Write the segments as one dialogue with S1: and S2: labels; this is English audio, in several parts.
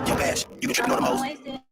S1: Yo, Ash, you been tripping on the most?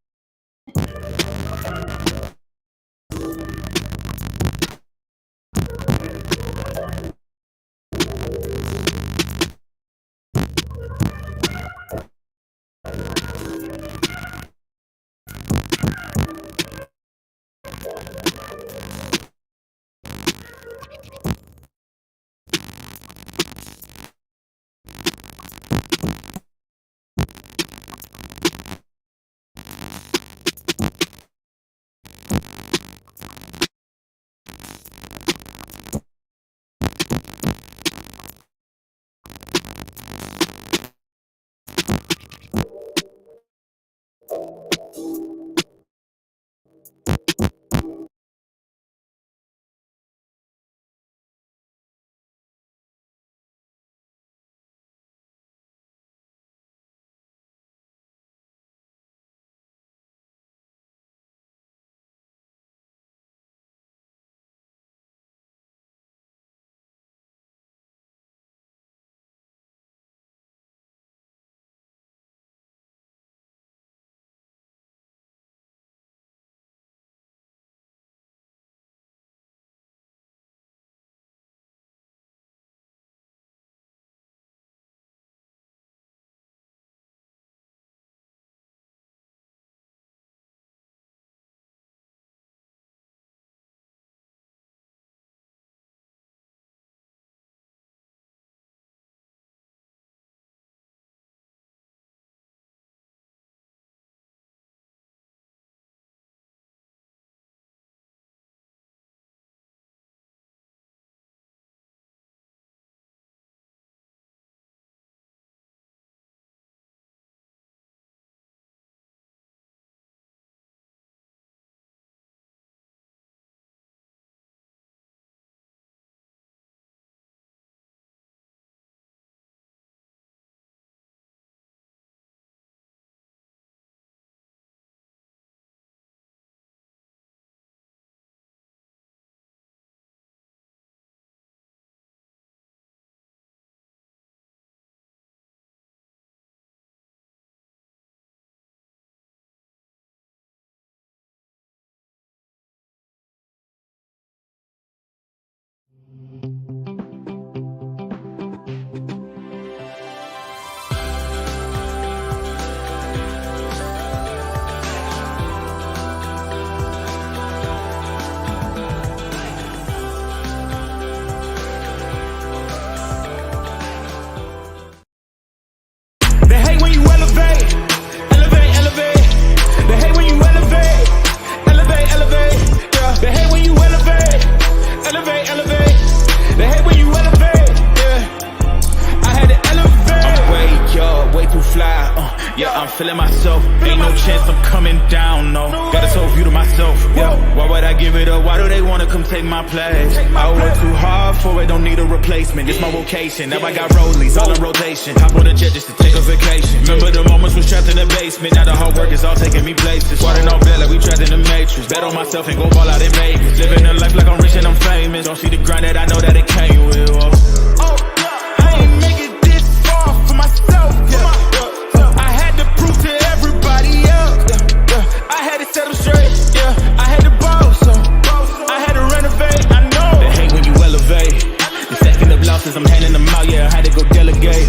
S2: give it up, why do they wanna come take my place? I work too hard for it, don't need a replacement. It's my vocation, now I got rollies, all in rotation. Hop on a jet just to take a vacation. Remember the moments was trapped in the basement, now the hard work is all taking me places. Water on bed like we trapped in the matrix. Bet on myself and go ball out in Vegas. Living a life like I'm rich and I'm famous. Don't see the grind that I know that it came with. I ain't make it this far for myself. I had to prove to everybody else. I had to set them straight. I had to boss up. I had to renovate. I know they hate when you elevate. The second of losses, I'm handing them out. Yeah, I had to go delegate.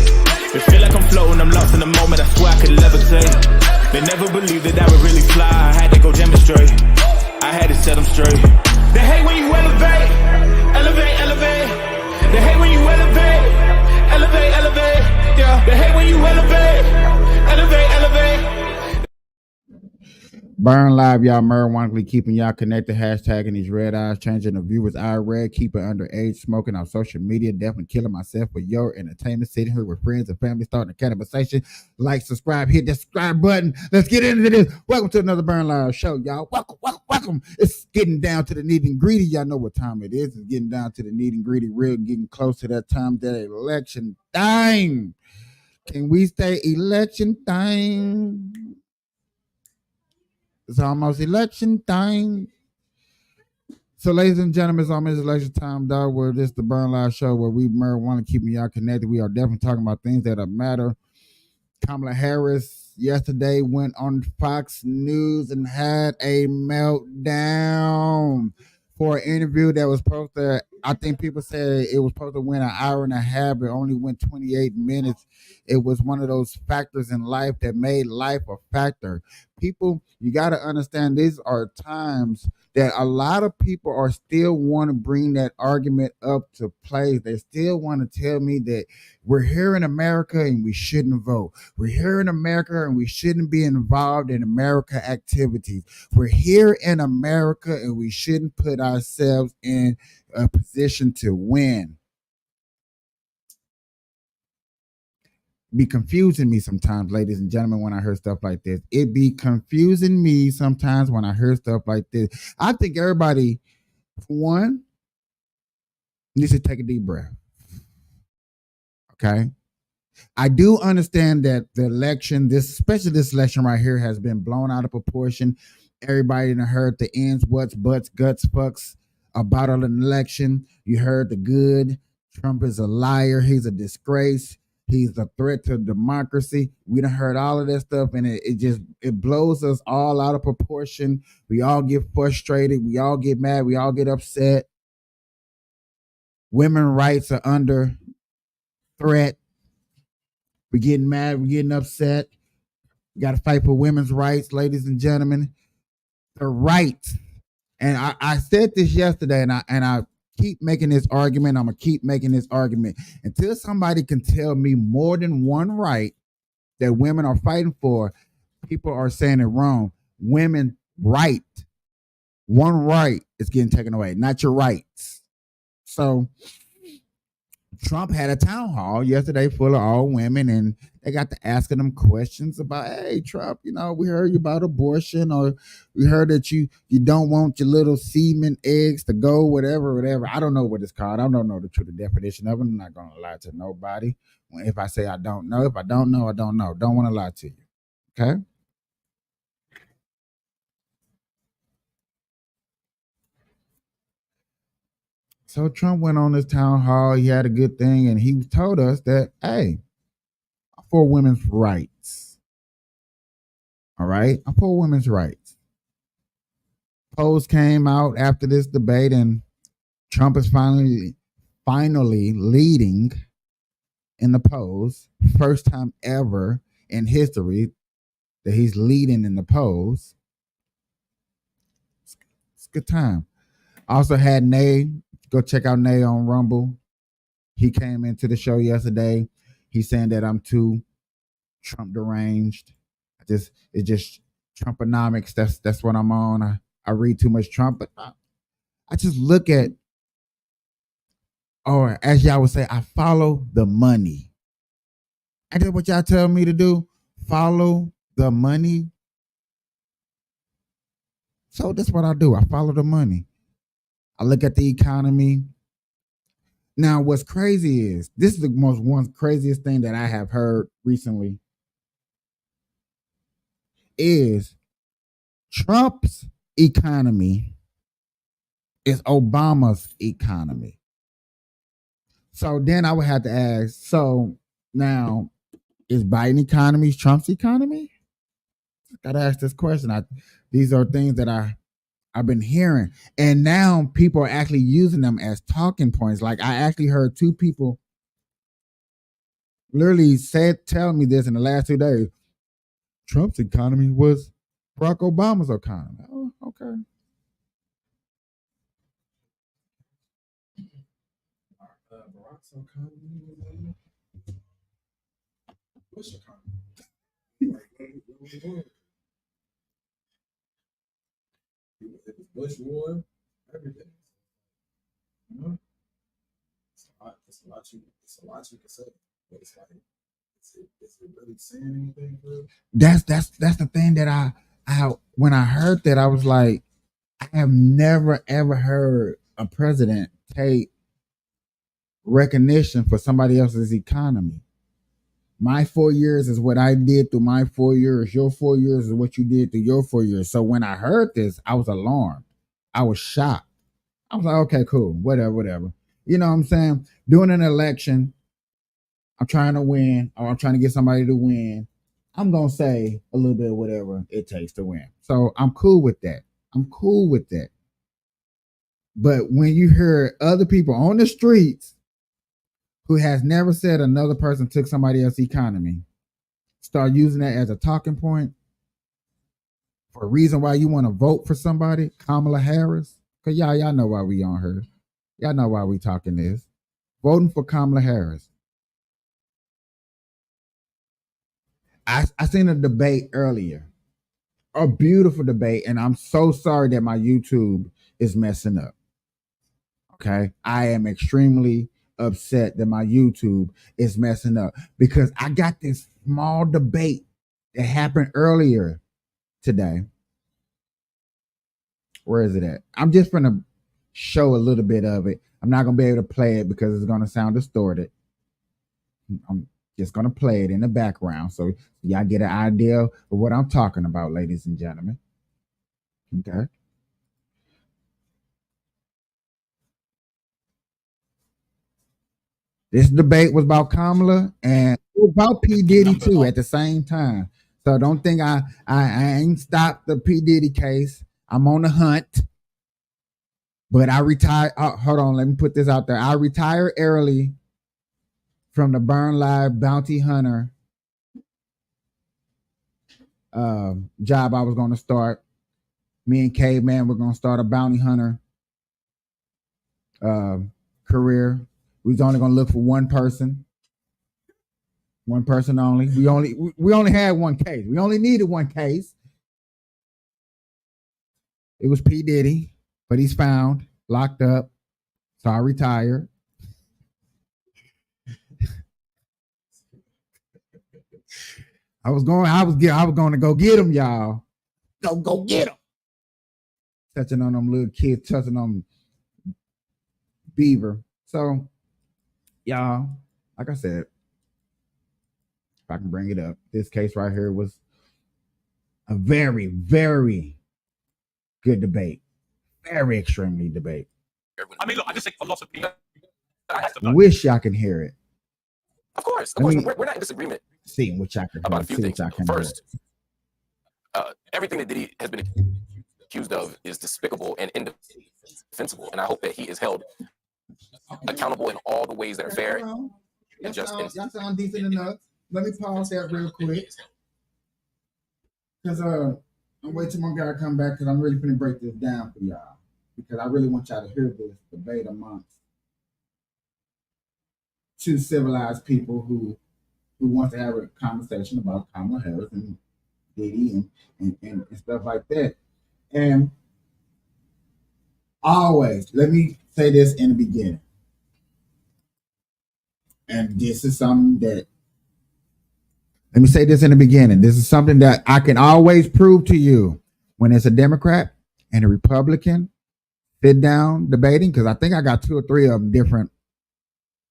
S2: It feel like I'm floating, I'm lost in the moment. I swear I could levitate. They never believed that I would really fly. I had to go demonstrate. I had to set them straight. They hate when you elevate. Elevate, elevate. They hate when you elevate. Elevate, elevate. Yeah. They hate when you elevate. Elevate, elevate.
S3: Burn Live, y'all. Murray Wankley keeping y'all connected. Hashtagging these red eyes, changing the viewers eye red, keeping underage, smoking on social media, definitely killing myself for your entertainment, sitting here with friends and family, starting a conversation. Like, subscribe, hit that subscribe button. Let's get into this. Welcome to another Burn Live show, y'all. Welcome, welcome, welcome. It's getting down to the nitty and gritty. Y'all know what time it is. It's getting down to the nitty and gritty, real getting close to that time, that election time. Can we stay election time? It's almost election time. So, ladies and gentlemen, it's almost election time, dog. Where this the Burn Live show where we want to keep y'all connected. We are definitely talking about things that matter. Kamala Harris yesterday went on Fox News and had a meltdown for an interview that was supposed to, I think people said it was supposed to win an hour and a half. It only went 28 minutes. It was one of those factors in life that made life a factor. People, you got to understand these are times that a lot of people are still want to bring that argument up to play. They still want to tell me that we're here in America and we shouldn't vote. We're here in America and we shouldn't be involved in America activities. We're here in America and we shouldn't put ourselves in a position to win. Be confusing me sometimes, ladies and gentlemen, when I hear stuff like this. It be confusing me sometimes when I hear stuff like this. I think everybody, for one, needs to take a deep breath. Okay? I do understand that the election, especially this election right here, has been blown out of proportion. Everybody done heard the ends, what's, butts, guts, fucks about an election. You heard the good. Trump is a liar. He's a disgrace. He's a threat to democracy. We done heard all of that stuff, and it blows us all out of proportion. We all get frustrated. We all get mad. We all get upset. Women's rights are under threat. We're getting mad. We're getting upset. We got to fight for women's rights, ladies and gentlemen. The rights. And I said this yesterday, and I keep making this argument. I'm going to keep making this argument until somebody can tell me more than one right that women are fighting for. People are saying it wrong. Women right. One right is getting taken away, not your rights. So Trump had a town hall yesterday full of all women, and they got to asking them questions about, hey, Trump, we heard you about abortion, or we heard that you don't want your little semen eggs to go, whatever. I don't know what it's called. I don't know the true definition of it. I'm not going to lie to nobody. If I say I don't know, if I don't know, I don't know. Don't want to lie to you. Okay? So Trump went on this town hall. He had a good thing, and he told us that, hey, I'm for women's rights. All right? I'm for women's rights. Polls came out after this debate, and Trump is finally leading in the polls. First time ever in history that he's leading in the polls. It's a good time. Also had Nay. Go check out Nay on Rumble. He came into the show yesterday. He's saying that I'm too Trump deranged. It's just Trumponomics. That's what I'm on. I read too much Trump, but I just look at, or as y'all would say, I follow the money. And that's what y'all tell me to do. Follow the money. So that's what I do. I follow the money. I look at the economy. Now, what's crazy is this is the most one craziest thing that I have heard recently is Trump's economy is Obama's economy. So then I would have to ask, so now is Biden economy Trump's economy? Gotta ask this question. These are things that I've been hearing, and now people are actually using them as talking points. Like I actually heard two people literally tell me this in the last 2 days. Trump's economy was Barack Obama's economy. Oh, okay. Barack's economy. Bush economy. Bush war, everything. You know? It's a lot you can say. But it's like, is it really saying anything good? That's the thing that I when I heard that, I was like, I have never ever heard a president take recognition for somebody else's economy. My 4 years is what I did through my 4 years. Your 4 years is what you did through your 4 years. So when I heard this, I was alarmed. I was shocked. I was like, okay, cool, whatever. You know what I'm saying? Doing an election, I'm trying to win, or I'm trying to get somebody to win. I'm going to say a little bit of whatever it takes to win. So I'm cool with that. But when you hear other people on the streets who has never said another person took somebody else's economy, start using that as a talking point for a reason why you want to vote for somebody, Kamala Harris, because y'all know why we on her. Y'all know why we talking this. Voting for Kamala Harris. I seen a debate earlier, a beautiful debate, and I'm so sorry that my YouTube is messing up. Okay, I am extremely upset that my YouTube is messing up because I got this small debate that happened earlier today. Where is it at? I'm just gonna show a little bit of it. I'm not gonna be able to play it because it's gonna sound distorted. I'm just gonna play it in the background so y'all get an idea of what I'm talking about, ladies and gentlemen. Okay. This debate was about Kamala and about P. Diddy too at the same time. So don't think I ain't stopped the P. Diddy case. I'm on the hunt. But I retired. Hold on, let me put this out there. I retired early from the Burn Live bounty hunter job I was going to start. Me and Caveman were going to start a bounty hunter career. We was only going to look for one person only. We only had one case. We only needed one case. It was P. Diddy, but he's found, locked up. So I retired. I was going to go get him, y'all. Go get him. Touching on them little kids, touching on Beaver. So, y'all, like I said, if I can bring it up, this case right here was a very, very good debate. Very extremely debate.
S1: I mean, look, I just think a lot of people.
S3: Wish y'all can hear it.
S1: Of course. We're not in disagreement.
S3: See what y'all can
S1: about a few things. First, everything that Diddy has been accused of is despicable and indefensible, and I hope that he is held accountable in all the ways that are fair and just.
S3: Y'all sound decent enough. Let me pause that real quick, because I'm waiting till my guy come back, because I'm really going to break this down for y'all, because I really want y'all to hear this debate amongst two civilized people who wants to have a conversation about Kamala Harris and Diddy and stuff like that. And always, let me say this in the beginning. And this is something that, let me say this in the beginning. This is something that I can always prove to you. When it's a Democrat and a Republican sit down debating, because I think I got 2 or 3 of them different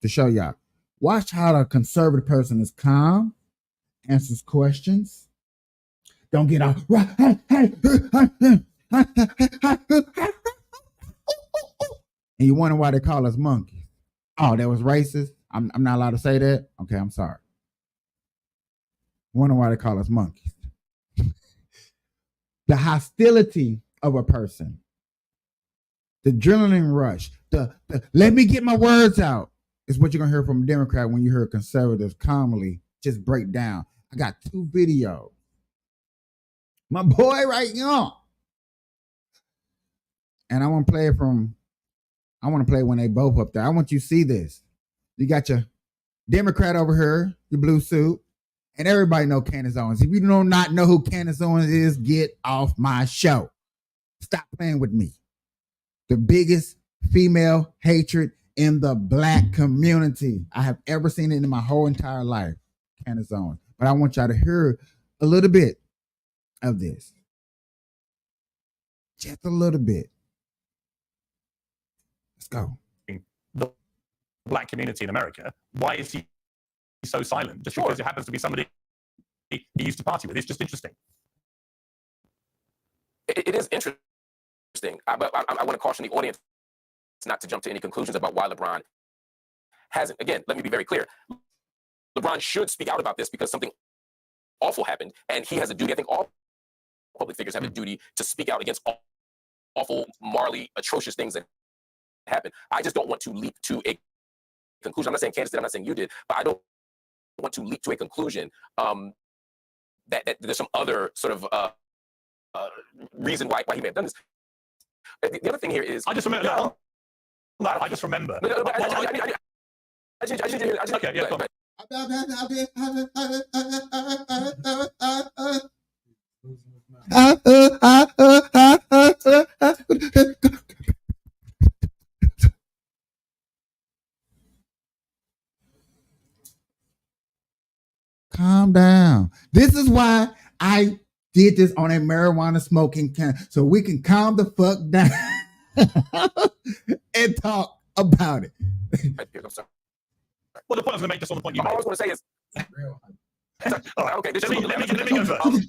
S3: to show y'all. Watch how the conservative person is calm, answers questions, don't get off. And you wonder why they call us monkeys. Oh, that was racist. I'm not allowed to say that. Okay, I'm sorry. Wonder why they call us monkeys. The hostility of a person, the adrenaline rush, the let me get my words out is what you're gonna hear from a Democrat when you hear conservatives calmly just break down. I got 2 videos. My boy right here. And I want to play it when they both up there. I want you to see this. You got your Democrat over here, your blue suit, and everybody know Candace Owens. If you do not know who Candace Owens is, get off my show. Stop playing with me. The biggest female hatred in the black community I have ever seen it in my whole entire life. Candace Owens. But I want y'all to hear a little bit of this. Just a little bit. Let's go.
S4: The black community in America, why is he so silent? Just because it happens to be somebody he used to party with. It's just interesting.
S1: It is interesting. But I want to caution the audience not to jump to any conclusions about why LeBron hasn't. Again, let me be very clear. LeBron should speak out about this because something awful happened, and he has a duty. I think all public figures have a duty to speak out against awful, morally atrocious things that happen. I just don't want to leap to a conclusion. I'm not saying Candace did, I'm not saying you did, but I don't want to leap to a conclusion that there's some other sort of reason why he may have done this. The other thing here is
S4: I just remember. No, I just remember.
S1: Okay,
S4: yeah, go ahead.
S3: Calm down. This is why I did this on a marijuana smoking can, so we can calm the fuck down and talk about it.
S4: Well, the point I was going to make just on the point you made.
S1: All I was going to say is, okay,
S4: let me go first.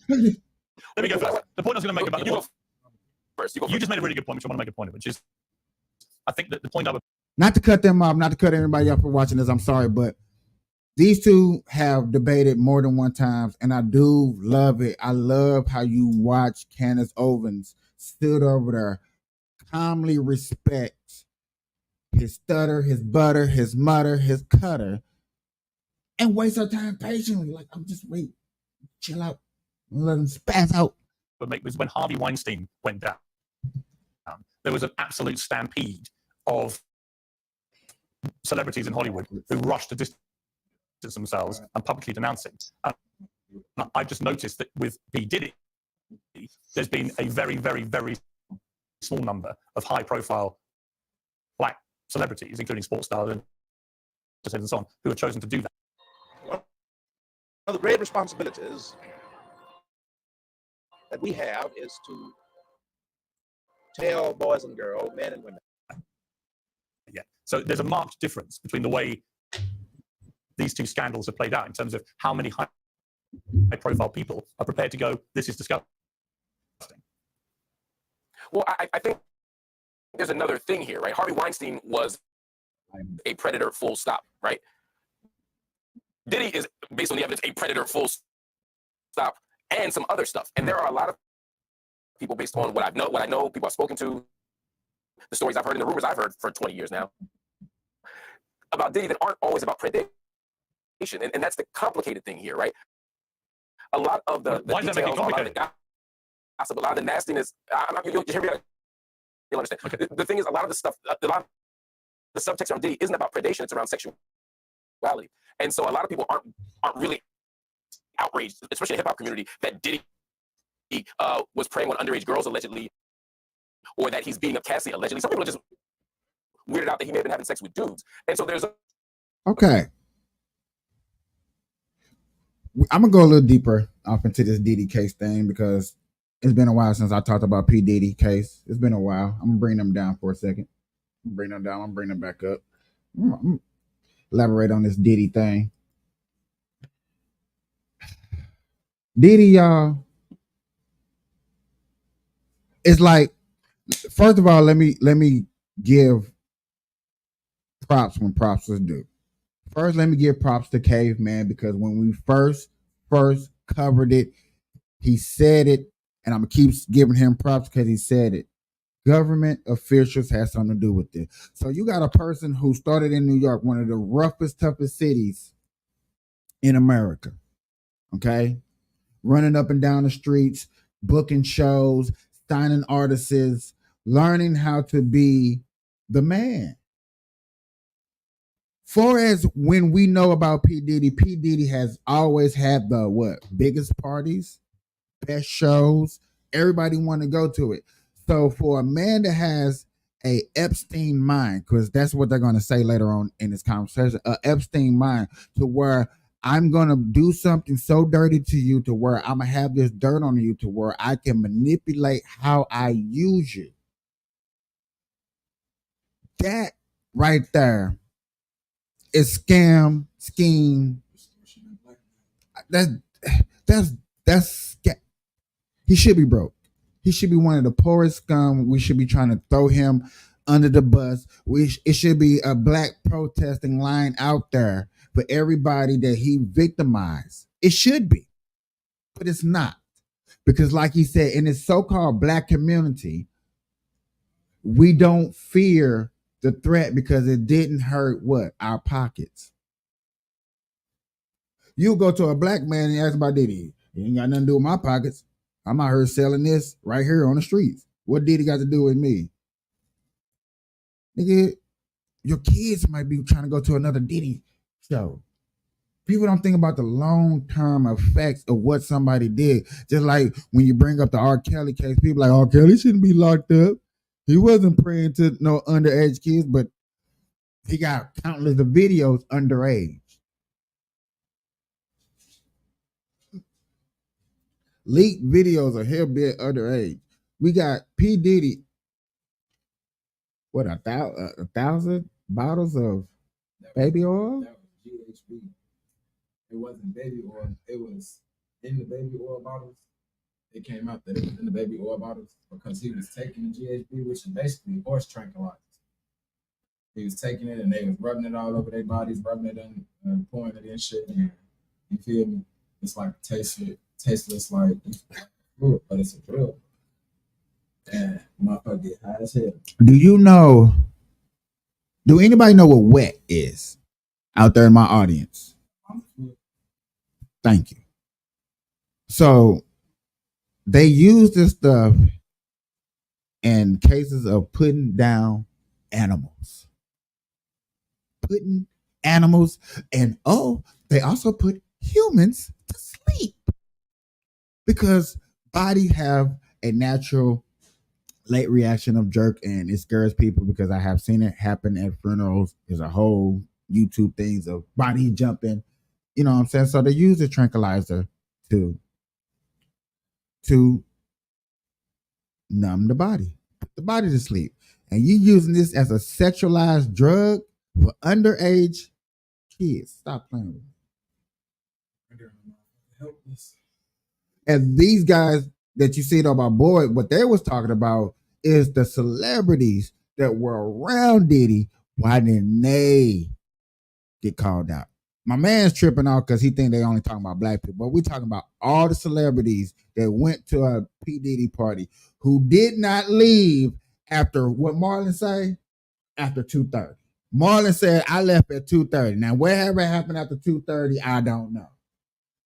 S4: Let me go first. The point I was going to make about the point. You just made a really good point, which I want to make a point of, which is, I think that the point I would.
S3: Not to cut them off, not to cut everybody off for watching this, I'm sorry, but these two have debated more than one time, and I do love it. I love how you watch Candace Owens stood over there, calmly respects his stutter, his butter, his mutter, his cutter, and waste her time patiently. Like, I'm just wait, chill out, let him spaz out.
S4: Would make was when Harvey Weinstein went down. There was an absolute stampede of celebrities in Hollywood who rushed to distance themselves and publicly denounce him. I just noticed that with P. Diddy, there's been a very, very, very small number of high-profile black celebrities, including sports stars and so on, who have chosen to do that.
S5: One of the great responsibilities that we have is to tell boys and girls, men and women.
S4: Yeah. So there's a marked difference between the way these two scandals have played out in terms of how many high-profile people are prepared to go, this is disgusting.
S1: Well, I think there's another thing here, right? Harvey Weinstein was a predator, full stop, right? Diddy is, based on the evidence, a predator, full stop, and some other stuff. And there are a lot of people, based on what I know, people I've spoken to, the stories I've heard, and the rumors I've heard for 20 years now, about Diddy that aren't always about predation. And that's the complicated thing here, right? A lot of the details, a lot of the gossip, a lot of the nastiness, you'll hear me, you'll understand. Okay. The thing is, a lot of the stuff, a lot of the subtext around Diddy isn't about predation, it's around sexuality. And so a lot of people aren't really outraged, especially in the hip-hop community, that Diddy was preying on underage girls allegedly, or that he's beating up Cassie allegedly. Some people are just weirded out that he may have been having sex with dudes. And so there's
S3: okay. I'm gonna go a little deeper off into this Diddy case thing because It's been a while since I talked about P. Diddy case. It's been a while. I'm gonna bring them down for a second. Bring them down. I'm bring them back up. I'm gonna elaborate on this Diddy thing. Diddy, y'all. It's like, first of all, let me give props when props is due. First, let me give props to Caveman because when we first covered it, he said it, and I'm gonna keep giving him props because he said it. Government officials had something to do with it. So you got a person who started in New York, one of the roughest, toughest cities in America. Okay, running up and down the streets, booking shows, signing artists, learning how to be the man. Far as when we know about P. Diddy has always had the what? Biggest parties, best shows. Everybody want to go to it. So for a man that has a Epstein mind, because that's what they're going to say later on in this conversation, a Epstein mind, to where I'm going to do something so dirty to you to where I'm going to have this dirt on you to where I can manipulate how I use you. That right there is scam, scheme. That's he should be broke. He should be one of the poorest scum. We should be trying to throw him under the bus. It should be a black protesting line out there for everybody that he victimized. It should be, but it's not. Because like he said, in his so-called black community, we don't fear the threat because it didn't hurt what? Our pockets. You go to a black man and ask about Diddy. He ain't got nothing to do with my pockets. I'm out here selling this right here on the streets. What Diddy got to do with me? Nigga, your kids might be trying to go to another Diddy show. People don't think about the long-term effects of what somebody did. Just like when you bring up the R. Kelly case, people are like, R. Kelly shouldn't be locked up. He wasn't praying to no underage kids, but he got countless of videos underage. Leaked videos of him being underage. We got P. Diddy, what, 1,000 bottles of baby oil?
S6: That was GHB. It wasn't baby oil. It was in the baby oil bottles. It came out that it was in the baby oil bottles because he was taking the GHB, which is basically horse tranquilizers. He was taking it and they was rubbing it all over their bodies, rubbing it in, pouring it in shit. And you feel me? It's like tasteless like fluid, but it's a drug. And motherfucker get high as hell.
S3: Do anybody know what wet is out there in my audience? Thank you. So they use this stuff in cases of putting down animals. Putting animals, and they also put humans to sleep. Because bodies have a natural late reaction of jerk, and it scares people because I have seen it happen at funerals. There's a whole YouTube things of body jumping. You know what I'm saying? So they use a tranquilizer to numb the body, put the body to sleep. And you using this as a sexualized drug for underage kids. Stop playing with me.
S6: Helpless.
S3: And these guys that you see though, my boy, what they was talking about is the celebrities that were around Diddy. Why didn't they get called out? My man's tripping out because he think they only talking about black people, but we talking about all the celebrities that went to a P. Diddy party who did not leave after what Marlon say? After 2:30. Marlon said, I left at 2:30. Now, whatever happened after 2:30, I don't know.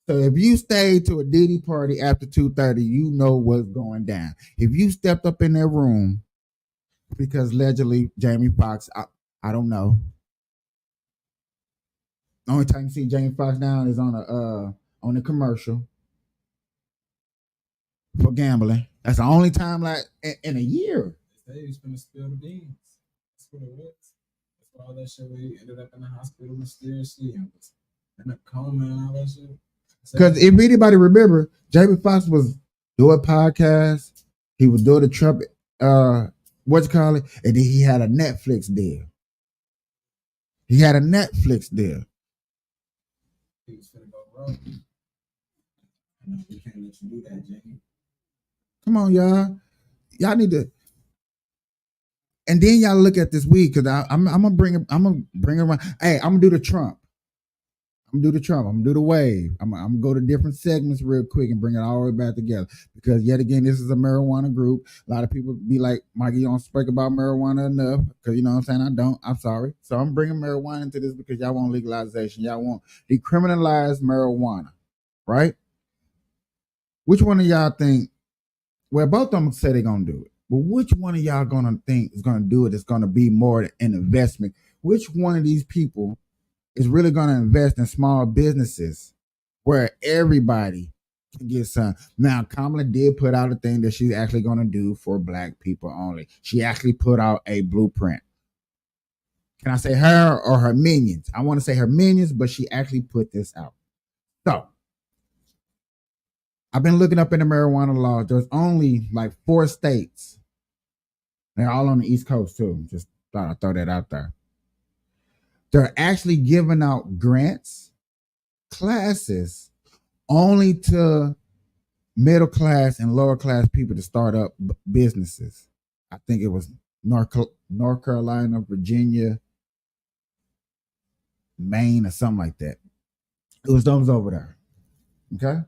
S3: So if you stayed to a Diddy party after 2:30, you know what's going down. If you stepped up in their room, because allegedly Jamie Foxx, I don't know. The only time you see Jamie Foxx now is on a commercial for gambling. That's the only time like in a year.
S6: They say he's gonna spill the beans. That's what it was. That's why all that shit where he ended up in the hospital mysteriously and was in a coma and all that shit.
S3: Because if anybody remember, Jamie Foxx was do a podcast. He was doing the Trump, what you call it, and then he had a Netflix deal. He had a Netflix deal.
S6: He was finna go rogue. No, we can't let you do that, Jamie.
S3: Come on, y'all. Y'all need to. And then y'all look at this week because I'm gonna bring it. I'm gonna bring it around. Hey, I'm gonna do the Trump. I'm gonna do the Trump. I'm gonna do the wave. I'm gonna go to different segments real quick and bring it all the way back together. Because yet again, this is a marijuana group. A lot of people be like, Mikey, you don't speak about marijuana enough. Because you know what I'm saying? I don't. I'm sorry. So I'm bringing marijuana into this because y'all want legalization. Y'all want decriminalize marijuana, right? Which one of y'all think? Well, both of them say they're gonna do it. But which one of y'all gonna think is gonna do it? It's gonna be more an investment. Which one of these people is really going to invest in small businesses where everybody can get some? Now, Kamala did put out a thing that she's actually going to do for Black people only. She actually put out a blueprint. Can I say her or her minions? I want to say her minions, but she actually put this out. So, I've been looking up in the marijuana law. There's only like 4 states. They're all on the East Coast too. Just thought I'd throw that out there. They're actually giving out grants, classes, only to middle class and lower class people to start up businesses. I think it was North Carolina, Virginia, Maine, or something like that. It was those over there. Okay?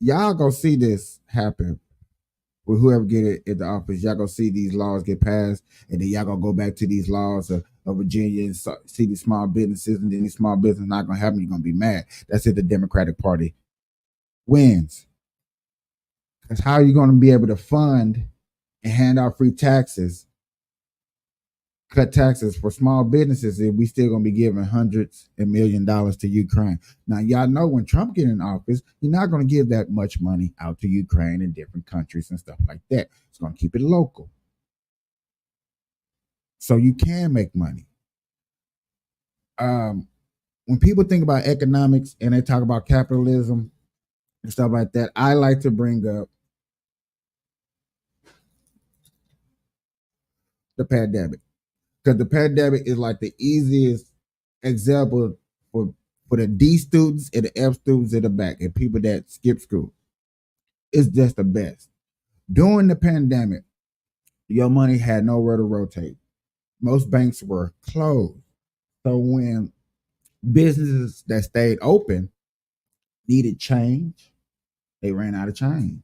S3: Y'all go see this happen with whoever get it at the office. Y'all go see these laws get passed, and then y'all gonna go back to these laws of Virginia and see these small businesses, and then these small businesses not gonna happen. You're gonna be mad. That's if the Democratic Party wins. Because how are you gonna be able to fund and hand out free taxes, cut taxes for small businesses if we still gonna be giving hundreds of $millions to Ukraine? Now, y'all know when Trump get in office, you're not gonna give that much money out to Ukraine and different countries and stuff like that. It's gonna keep it local. So you can make money. When people think about economics and they talk about capitalism and stuff like that, I like to bring up the pandemic. Because the pandemic is like the easiest example for the D students and the F students in the back and people that skip school. It's just the best. During the pandemic, your money had nowhere to rotate. Most banks were closed. So when businesses that stayed open needed change, they ran out of change.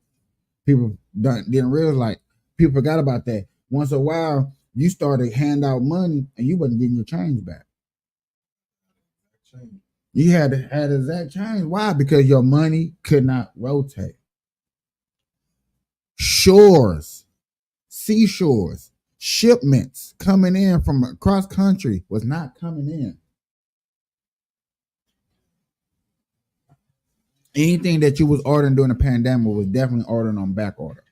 S3: People didn't realize, like, people forgot about that. Once in a while, you started hand out money and you wasn't getting your change back. You had to have exact change. Why? Because your money could not rotate. Shores, seashores, shipments coming in from across country was not coming in. Anything that you was ordering during the pandemic was definitely ordering on back order.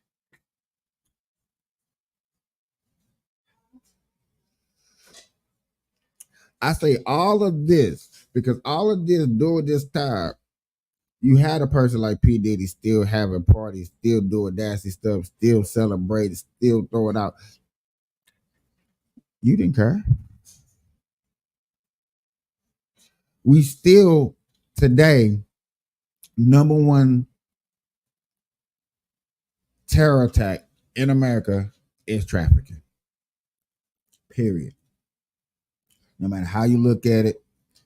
S3: I say all of this because all of this during this time, you had a person like P. Diddy still having parties, still doing nasty stuff, still celebrating, still throwing out. You didn't care. We still today, number one terror attack in America is trafficking. Period. No matter how you look at it,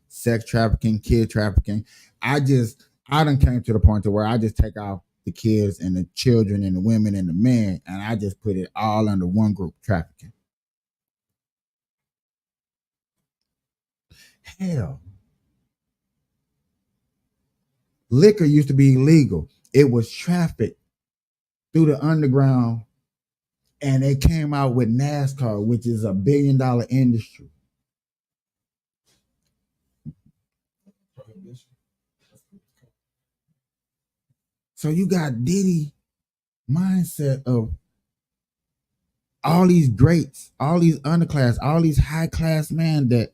S3: sex trafficking, kid trafficking. I done came to the point to where I just take off the kids and the children and the women and the men, and I just put it all under one group, trafficking. Hell. Liquor used to be illegal. It was trafficked through the underground, and they came out with NASCAR, which is $1 billion industry. So you got Diddy mindset of all these greats, all these underclass, all these high class men that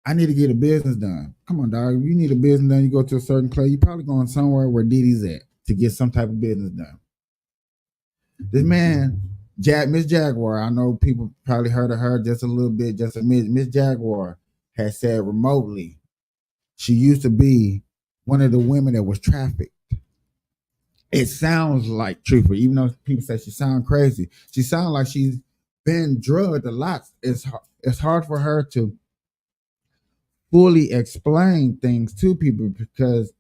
S3: I need to get a business done. Come on, dog. If you need a business done, you go to a certain place, you're probably going somewhere where Diddy's at to get some type of business done. This man, Miss Jaguar, I know people probably heard of her just a little bit, just a minute. Miss Jaguar has said remotely she used to be one of the women that was trafficked. It sounds like truthful, even though people say she sounds crazy. She sounds like she's been drugged a lot. It's hard for her to fully explain things to people because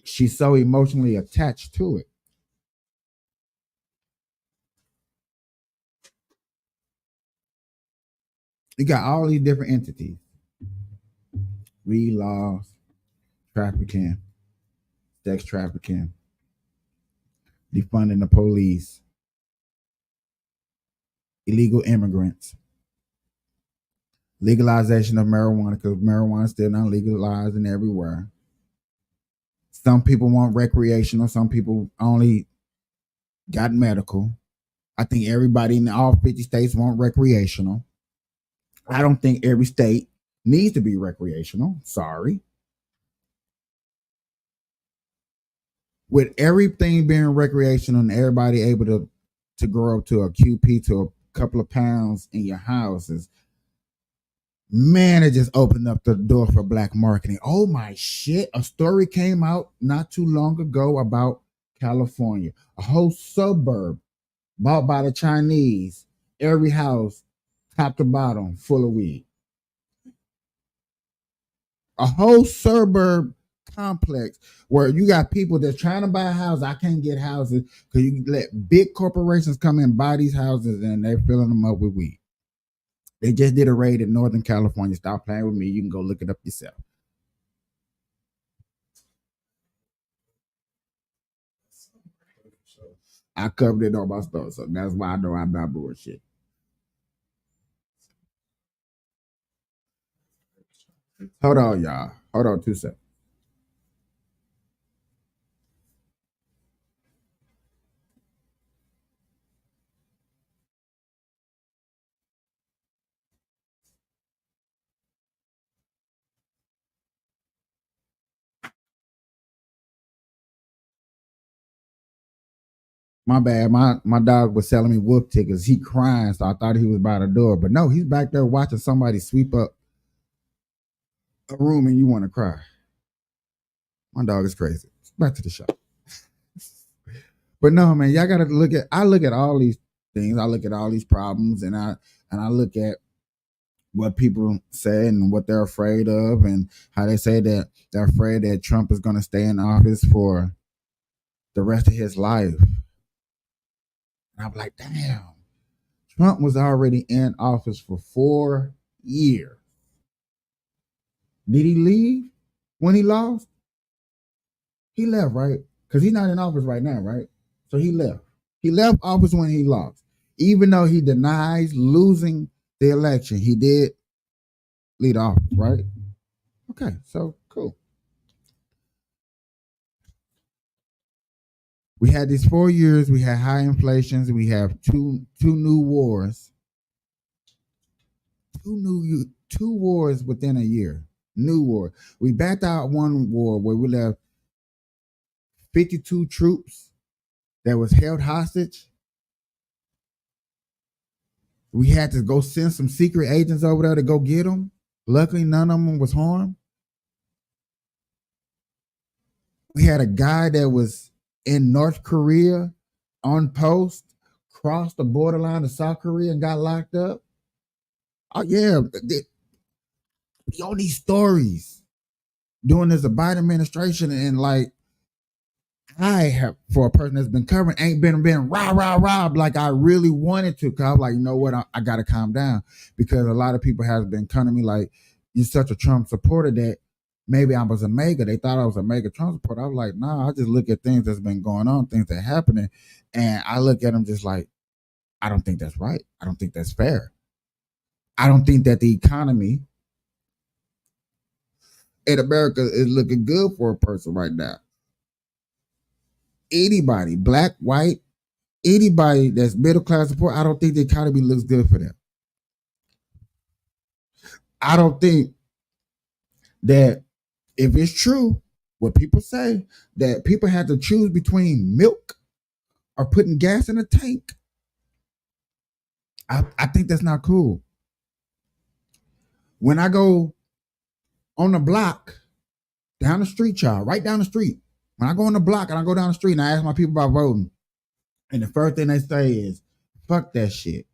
S3: she's so emotionally attached to it. You got all these different entities: weed laws, trafficking, sex trafficking, defunding the police, illegal immigrants, legalization of marijuana because marijuana is still not legalized and everywhere. Some people want recreational, some people only got medical. I think everybody in all 50 states want recreational. I don't think every state needs to be recreational. Sorry. With everything being recreational and everybody able to grow up to a QP to a couple of pounds in your houses, man, it just opened up the door for black marketing. Oh my shit. A story came out not too long ago about California. A whole suburb bought by the Chinese. Every house, top to bottom, full of weed. A whole suburb complex where you got people that's trying to buy a house. I can't get houses because you let big corporations come in and buy these houses and they're filling them up with weed. They just did a raid in Northern California. Stop playing with me. You can go look it up yourself. I covered it on my stuff, so that's why I know I'm not bullshit. Hold on, y'all. Hold on 2 seconds. My bad. My dog was selling me wolf tickets. He crying, so I thought he was by the door. But no, he's back there watching somebody sweep up a room and you want to cry. My dog is crazy. Back to the show. But no, man, y'all gotta I look at all these things. I look at all these problems and I look at what people say and what they're afraid of and how they say that they're afraid that Trump is gonna stay in office for the rest of his life. And I'm like, damn, Trump was already in office for 4 years. Did he leave when he lost? He left, right? Because he's not in office right now, right? So he left. He left office when he lost. Even though he denies losing the election, he did lead office, right? Okay, so cool. We had these 4 years. We had high inflations. We have two new wars. Two wars within a year. New war. We backed out one war where we left 52 troops that was held hostage. We had to go send some secret agents over there to go get them. Luckily, none of them was harmed. We had a guy that was in North Korea on post, crossed the borderline to South Korea and got locked up. Oh, yeah. All these stories during this Biden administration, and like, I have, for a person that's been covering, ain't been robbed like I really wanted to. Cause I was like, you know what, I gotta calm down because a lot of people have been coming to me like, you're such a Trump supporter that maybe I was a mega. They thought I was a mega Trump supporter. I was like, nah, I just look at things that's been going on, things that are happening, and I look at them just like, I don't think that's right. I don't think that's fair. I don't think that the economy in America is looking good for a person right now. Anybody, black, white, anybody that's middle class support, I don't think the economy looks good for them. I don't think that if it's true what people say that people have to choose between milk or putting gas in a tank, I think that's not cool. When I go on the block down the street, y'all, right down the street, when I go on the block and I go down the street and I ask my people about voting, and the first thing they say is, fuck that shit.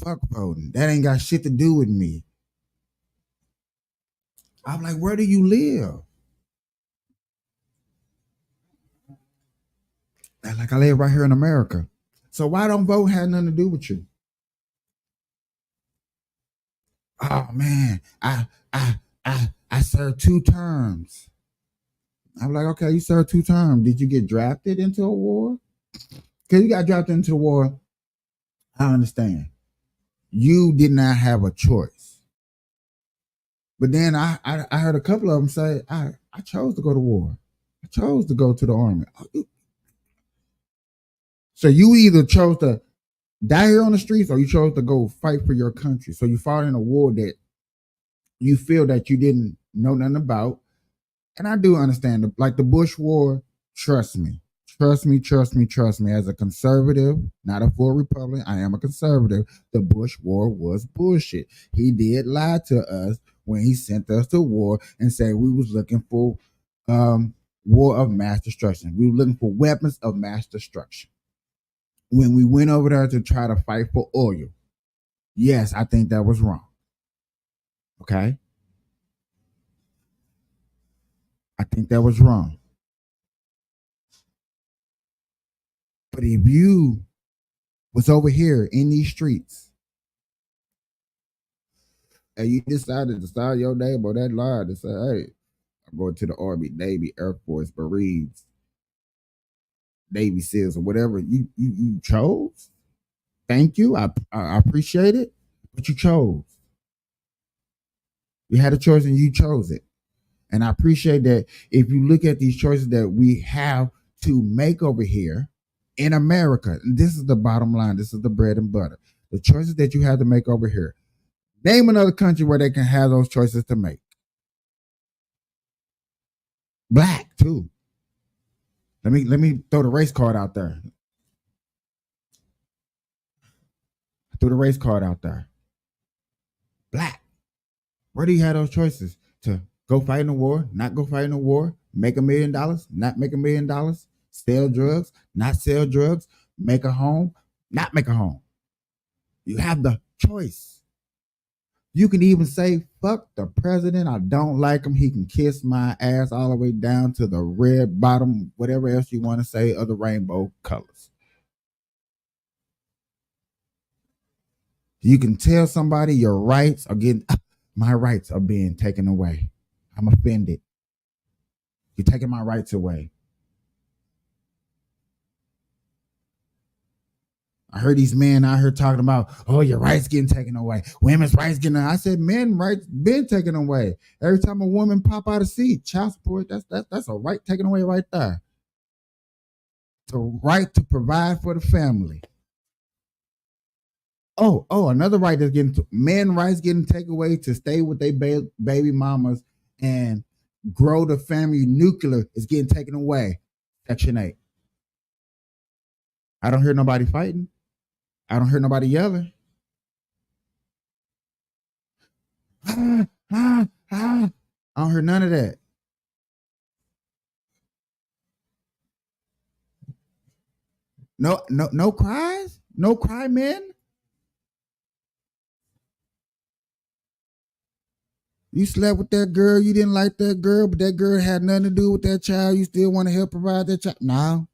S3: Fuck voting. That ain't got shit to do with me. I'm like, where do you live? They're like, I live right here in America. So why don't vote have nothing to do with you? Oh man, I served 2 terms. I'm like, okay, you served 2 terms. Did you get drafted into a war? Because you got drafted into the war, I understand. You did not have a choice. But then I heard a couple of them say, I chose to go to war. I chose to go to the army. So you either chose to die here on the streets or you chose to go fight for your country. So you fought in a war that you feel that you didn't know nothing about. And I do understand, like the Bush War, trust me. As a conservative, not a full Republican, I am a conservative. The Bush War was bullshit. He did lie to us when he sent us to war and said we was looking for war of mass destruction. We were looking for weapons of mass destruction. When we went over there to try to fight for oil, yes, I think that was wrong. Okay? I think that was wrong. But if you was over here in these streets and you decided to start your day by that line to say, hey, I'm going to the Army, Navy, Air Force, Marines, Navy SEALs, or whatever you chose, thank you. I appreciate it, but you chose. You had a choice and you chose it. And I appreciate that if you look at these choices that we have to make over here in America, and this is the bottom line, this is the bread and butter, the choices that you have to make over here. Name another country where they can have those choices to make. Black, too. Let me throw the race card out there. I threw the race card out there. Black. Where do you have those choices? To go fight in a war, not go fight in a war, make $1 million, not make $1 million, sell drugs, not sell drugs, make a home, not make a home. You have the choice. You can even say, fuck the president. I don't like him. He can kiss my ass all the way down to the red bottom, whatever else you want to say, of the rainbow colors. You can tell somebody your rights are getting, my rights are being taken away. I'm offended. You're taking my rights away. I heard these men out here talking about, oh, your rights getting taken away. Women's rights getting. I said, men rights been taken away. Every time a woman pop out of seat, child support, that's a right taken away right there. The right to provide for the family. Oh, another right that's getting men rights getting taken away to stay with their baby mamas and grow the family nuclear is getting taken away. Section 8. I don't hear nobody fighting. I don't hear nobody yelling. I don't hear none of that. No cries? No cry men? You slept with that girl, you didn't like that girl, but that girl had nothing to do with that child. You still want to help provide that child? No.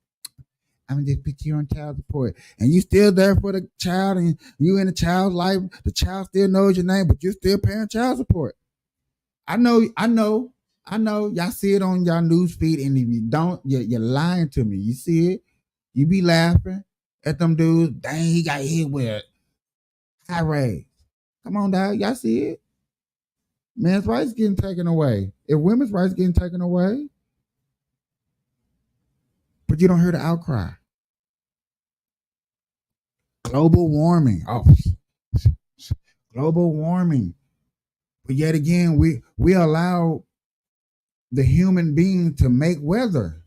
S3: I'm gonna just put you on child support, and you still there for the child, and you in the child's life. The child still knows your name, but you're still paying child support. I know. Y'all see it on y'all news feed, and if you don't, you're lying to me. You see it, you be laughing at them dudes. Dang, he got hit with high raise. Come on, dog. Y'all see it. Men's rights getting taken away. If women's rights getting taken away. But you don't hear the outcry. global warming. Oh, global warming. But yet again, we allow the human being to make weather.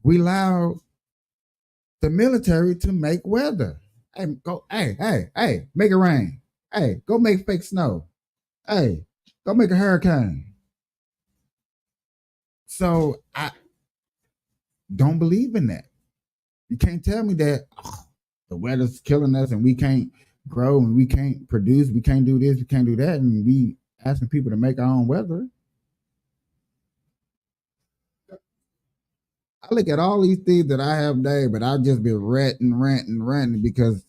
S3: We allow the military to make weather. Hey, go, hey, make it rain. Hey, go make fake snow. Hey, go make a hurricane. So I don't believe in that. You can't tell me that the weather's killing us and we can't grow and we can't produce, we can't do this, we can't do that, and we asking people to make our own weather. I look at all these things that I have today, but I've just been ranting because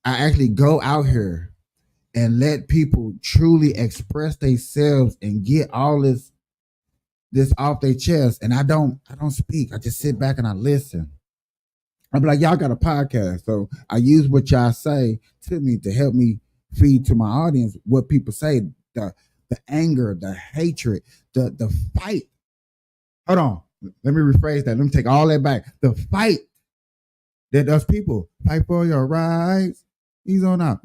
S3: I actually go out here and let people truly express themselves and get all this off their chest. And I don't speak. I just sit back and I listen. I'm like, y'all got a podcast. So I use what y'all say to me to help me feed to my audience what people say, the anger, the hatred, the fight. Hold on. Let me rephrase that. Let me take all that back. The fight that us people fight for your rights. He's on out.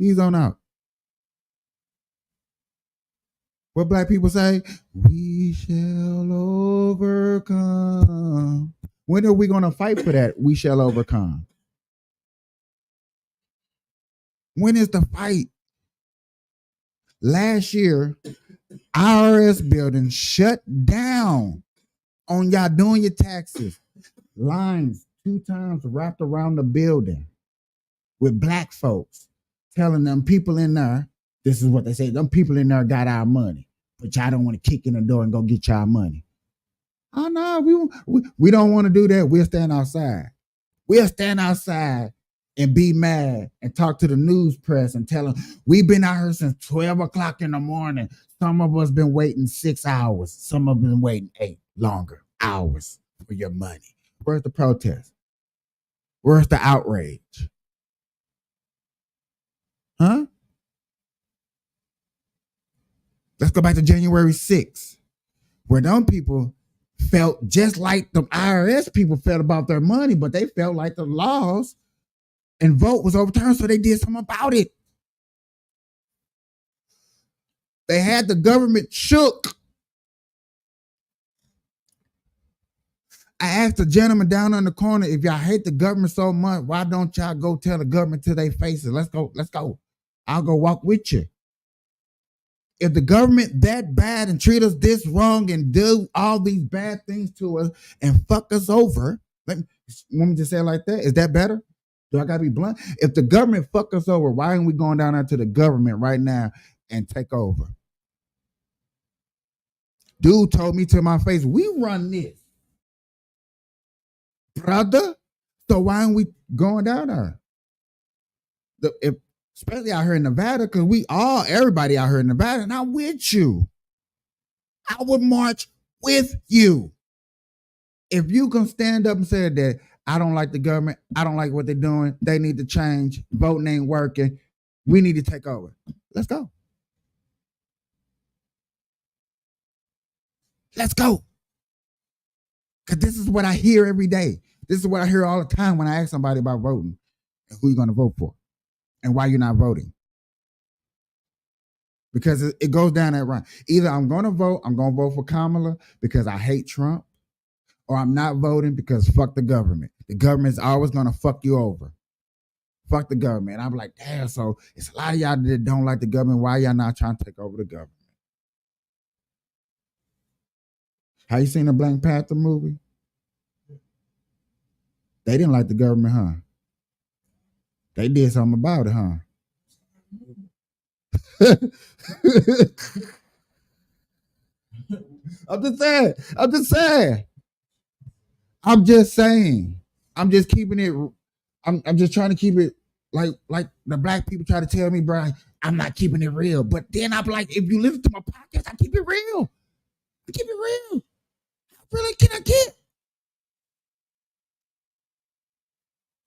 S3: What black people say? We shall overcome. When are we going to fight for that? We shall overcome. When is the fight? Last year, IRS building shut down on y'all doing your taxes. Lines 2 times wrapped around the building with black folks telling them people in there, this is what they say, them people in there got our money, but y'all don't want to kick in the door and go get y'all money. Oh no, we don't want to do that. We'll stand outside. We'll stand outside and be mad and talk to the news press and tell them we've been out here since 12 o'clock in the morning. Some of us been waiting 6 hours. Some of them been waiting 8 longer hours for your money. Where's the protest? Where's the outrage? Huh? Let's go back to January 6th, where them people felt just like the IRS people felt about their money, but they felt like the laws and vote was overturned, so they did something about it. They had the government shook. I asked the gentleman down in the corner, if y'all hate the government so much, why don't y'all go tell the government to their faces? Let's go. I'll go walk with you. If the government that bad and treat us this wrong and do all these bad things to us and fuck us over, want me to say it like that? Is that better? Do I gotta be blunt? If the government fuck us over, why aren't we going down there to the government right now and take over? Dude told me to my face, we run this, brother. So why aren't we going down there? Especially out here in Nevada, because everybody out here in Nevada, and I'm with you. I would march with you. If you can stand up and say that I don't like the government, I don't like what they're doing, they need to change, voting ain't working, we need to take over. Let's go. Let's go. Because this is what I hear every day. This is what I hear all the time when I ask somebody about voting and who you're going to vote for and why you're not voting. Because it goes down that round. Either I'm going to vote for Kamala because I hate Trump, or I'm not voting because fuck the government. The government's always going to fuck you over. Fuck the government. And I'm like, damn, so it's a lot of y'all that don't like the government. Why y'all not trying to take over the government? Have you seen the Black Panther movie? They didn't like the government, huh? They did something about it, huh? I'm just saying. I'm just keeping it. I'm just trying to keep it like the black people try to tell me, bro, I'm not keeping it real. But then I'm like, if you listen to my podcast, I keep it real. How really can I get?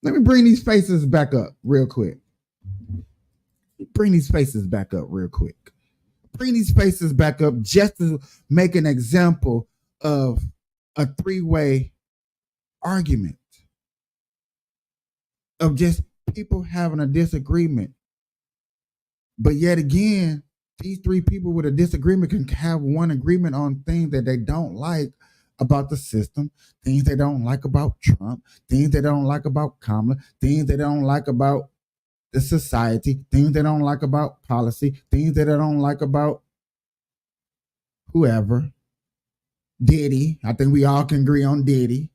S3: Let me bring these faces back up real quick. Bring these faces back up just to make an example of a 3-way argument of just people having a disagreement. But yet again, these three people with a disagreement can have one agreement on things that they don't like about the system, things they don't like about Trump, things they don't like about Kamala, things they don't like about the society, things they don't like about policy, things that they don't like about whoever. Diddy. I think we all can agree on Diddy.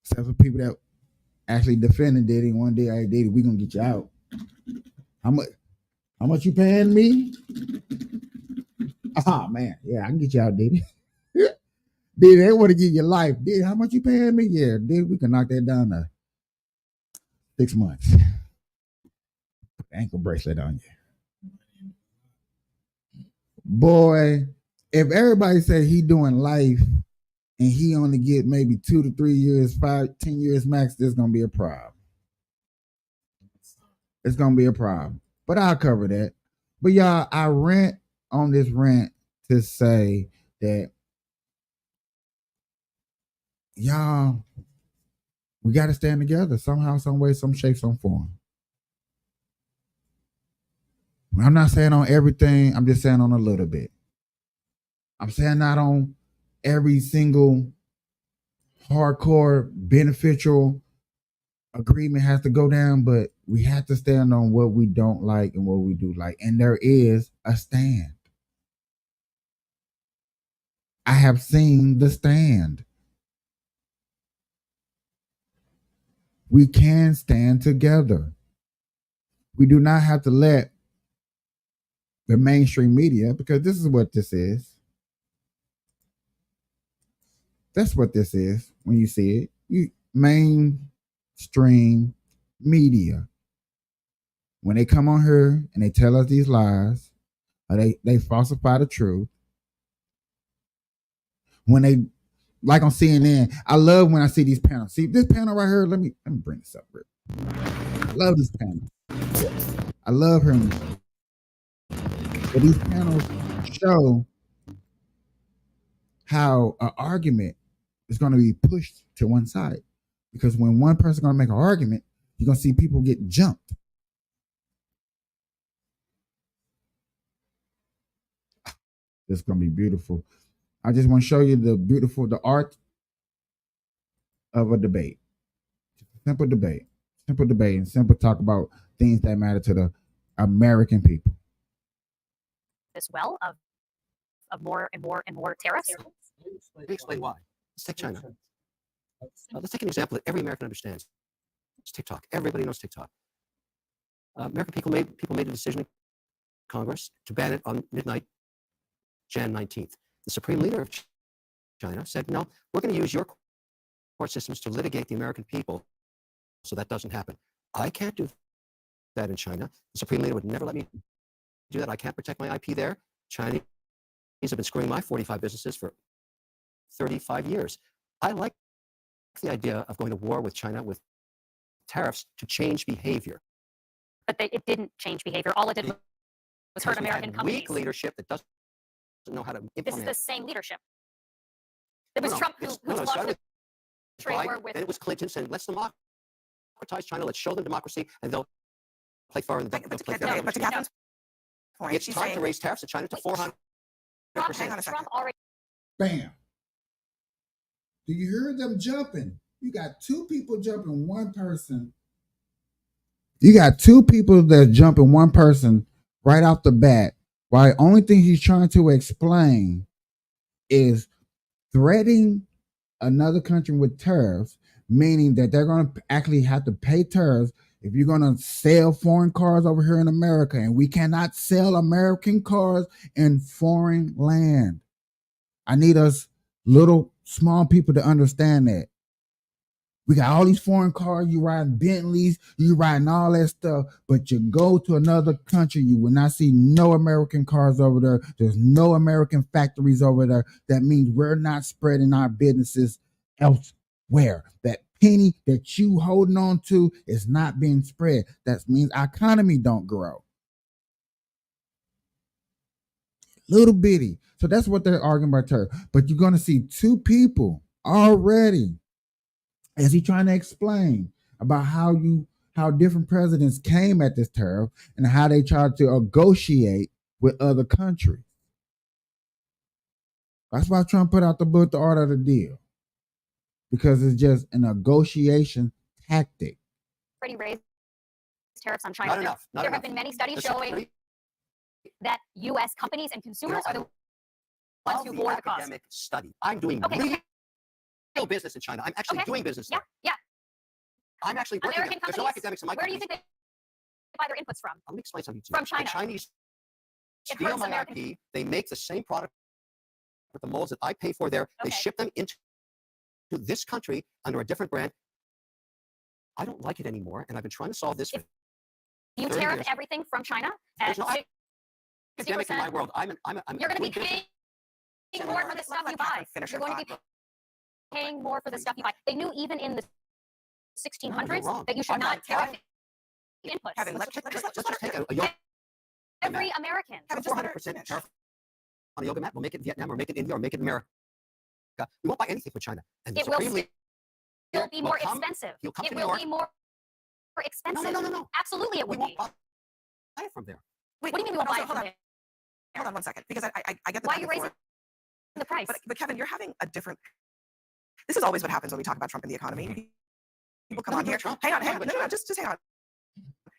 S3: Except for people that actually defending Diddy. One day, hey Diddy, we gonna get you out. How much you paying me? Oh man, yeah, I can get you out, Diddy. Diddy, they want to give you life. Diddy, how much you paying me? Yeah, Diddy, we can knock that down to 6 months. Put the ankle bracelet on you. Boy, if everybody say he doing life and he only get maybe 2 to 3 years, 5, 10 years max, there's gonna be a problem. It's gonna be a problem. But I'll cover that. But y'all, I rant on this rant to say that y'all, we gotta stand together somehow, some way, some shape, some form. I'm not saying on everything, I'm just saying on a little bit. I'm saying not on every single hardcore beneficial agreement has to go down, but we have to stand on what we don't like and what we do like. And there is a stand. I have seen the stand. We can stand together. We do not have to let the mainstream media, because this is what this is. That's what this is when you see it. Mainstream media. When they come on here and they tell us these lies, or they falsify the truth. When they, like on CNN, I love when I see these panels. See this panel right here. Let me bring this up. I love this panel. I love her. But these panels show how an argument is going to be pushed to one side. Because when one person is going to make an argument, you're going to see people get jumped. It's going to be beautiful. I just want to show you the art of a debate. Simple debate, and simple talk about things that matter to the American people.
S7: As well of more and more and more tariffs.
S8: Let me explain why. Let's take China. Let's take an example that every American understands. It's TikTok. Everybody knows TikTok. American people made a decision in Congress to ban it on midnight, Jan 19th. The supreme leader of China said, no, we're going to use your court systems to litigate the American people so that doesn't happen. I can't do that in China. The supreme leader would never let me do that. I can't protect my IP there. Chinese have been screwing my 45 businesses for 35 years. I like the idea of going to war with China with tariffs to change behavior.
S7: But it didn't change behavior. All it did was hurt American companies.
S8: Weak leadership that doesn't know how to implement.
S7: This is the same leadership. It was
S8: No,
S7: Trump who
S8: it
S7: launched
S8: started
S7: the trade war
S8: Biden,
S7: with.
S8: then it was Clinton saying, let's democratize China, let's show them democracy, and they'll play fair. And they'll play fair.
S9: But to Catherine's point,
S8: It's time to raise tariffs to China to 400%.
S7: Trump already.
S3: Bam. Do you hear them jumping? You got two people jumping one person. You got two people that jumping one person right off the bat. Why? Only thing he's trying to explain is threatening another country with tariffs, meaning that they're going to actually have to pay tariffs if you're going to sell foreign cars over here in America, and we cannot sell American cars in foreign land. I need us little small people to understand that. We got all these foreign cars, you riding Bentleys, you riding all that stuff, but you go to another country, you will not see no American cars over there. There's no American factories over there. That means we're not spreading our businesses elsewhere. That penny that you holding on to is not being spread. That means our economy don't grow. Little bitty. So that's what they're arguing about tariff. But you're going to see two people already Is he trying to explain about how different presidents came at this tariff and how they tried to negotiate with other countries? That's why Trump put out the book, The Art of the Deal, because it's just a negotiation tactic.
S7: Already raised tariffs on China.
S8: Not enough. Not
S7: There
S8: enough.
S7: have been many studies
S8: The
S7: showing
S8: secretary-
S7: that U.S. companies and consumers are the ones who
S8: of
S7: bore the cost.
S8: academic study. I'm doing
S7: Okay.
S8: real business in China. I'm actually
S7: Okay.
S8: doing business
S7: Yeah,
S8: there.
S7: yeah.
S8: I'm actually working
S7: American
S8: there. There's no
S7: companies.
S8: academics in my
S7: Where do you
S8: company.
S7: think they buy their inputs from?
S8: Let me explain something to you.
S7: From China.
S8: The Chinese
S7: It
S8: steal
S7: hurts
S8: my
S7: American-
S8: IP. They make the same product with the molds that I pay for there. They
S7: Okay.
S8: ship them into this country under a different brand. I don't like it anymore, and I've been trying to solve this for
S7: You
S8: 30
S7: tariff
S8: years.
S7: everything from China at
S8: There's no academic in my
S7: 60%.
S8: world.
S7: You're going to be
S8: doing business.
S7: paying more for the stuff you buy. You're going to be paying more for the stuff you buy. They knew even in the 1600s
S8: wrong.
S7: that you should
S8: I'm
S7: not
S8: not
S7: tariff inputs.
S5: Kevin,
S8: Let's
S5: let's
S8: just take a yoga
S7: Every American.
S5: Kevin, just let her
S8: 400%
S5: finish.
S8: tariff on a yoga mat. We'll make it in Vietnam, or make it in India, or make it in America. We won't buy anything from China. And the
S7: It will
S8: Supreme Leader
S7: It'll be
S8: will
S7: more
S8: come-
S7: expensive.
S8: he'll come
S7: It
S8: to New
S7: will
S8: York.
S7: be more expensive.
S8: No.
S7: Absolutely, it
S8: We
S7: will
S8: won't
S7: be.
S8: buy it from there.
S5: Wait,
S7: What do you mean we won't buy it
S5: hold
S7: from
S5: on,
S7: there?
S5: hold on 1 second, because I get the
S7: Why are
S5: back
S7: you
S5: and
S7: raising
S5: forth.
S7: the price?
S5: But Kevin, you're having a different. This is always what happens when we talk about Trump and the economy. People come
S8: No,
S5: on
S8: no,
S5: here.
S8: Trump.
S5: Hang on,
S8: Talking
S5: hang on.
S8: about
S5: No,
S8: Trump.
S5: just hang on.